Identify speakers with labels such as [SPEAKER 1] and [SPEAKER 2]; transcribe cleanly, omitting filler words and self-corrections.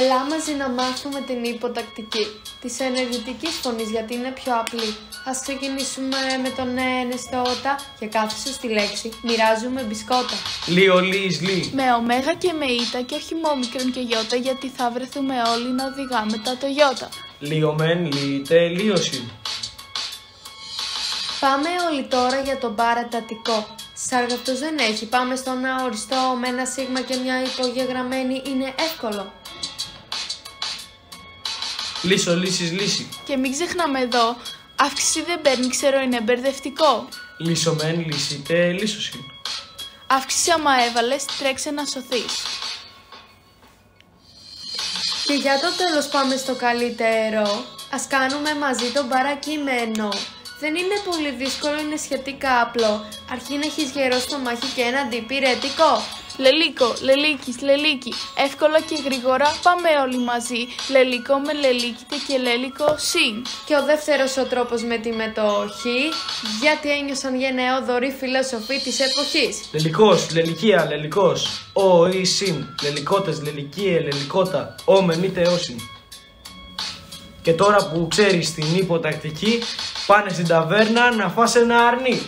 [SPEAKER 1] Έλα μαζί να μάθουμε την υποτακτική της ενεργητικής φωνής γιατί είναι πιο απλή. Ας ξεκινήσουμε με τον ενεστώτα. Για κάθε σωστή λέξη μοιράζουμε μπισκότα.
[SPEAKER 2] Λίο, λις, λι.
[SPEAKER 3] Με ωμέγα και με ήτα και όχι μόμικρον και γιώτα, γιατί θα βρεθούμε όλοι να οδηγάμε τα το γιώτα.
[SPEAKER 2] Λιωμεν, λίτε, λίωσιν.
[SPEAKER 1] Πάμε όλοι τώρα για τον παρατατικό. Σάργα αυτός δεν έχει. Πάμε στον αοριστό με ένα σίγμα και μια υπογεγραμμένη, είναι εύκολο.
[SPEAKER 2] Λύσο, λύσεις, λύση.
[SPEAKER 3] Και μην ξεχνάμε εδώ, αύξηση δεν παίρνει, ξέρω είναι μπερδευτικό.
[SPEAKER 2] Λύσομεν, λύσιτε, λύσωσιν.
[SPEAKER 3] Αύξηση άμα έβαλες, τρέξε να σωθείς.
[SPEAKER 1] Και για το τέλος πάμε στο καλύτερο. Ας κάνουμε μαζί τον παρακείμενο. Δεν είναι πολύ δύσκολο, είναι σχετικά απλό. Αρκεί να έχεις γερό στο μάχη και ένα αντιπηρετικό.
[SPEAKER 3] Λελίκο, λελίκης, λελίκη. Εύκολα και γρήγορα πάμε όλοι μαζί. Λελίκο με λελίκητε και λέλικο συν.
[SPEAKER 1] Και ο δεύτερος ο τρόπος με τη μετοχή, γιατί ένιωσαν γενναιόδοροι φιλοσοφοί της εποχής.
[SPEAKER 2] Λελικός, λελικία, λελικός. Ο ή συν. Λελικότες, λελικίε, λελικότα. Ο μεν είτε όσιν. Και τώρα που ξέρεις την υποτακτική, πάνε στην ταβέρνα να φας ένα αρνί.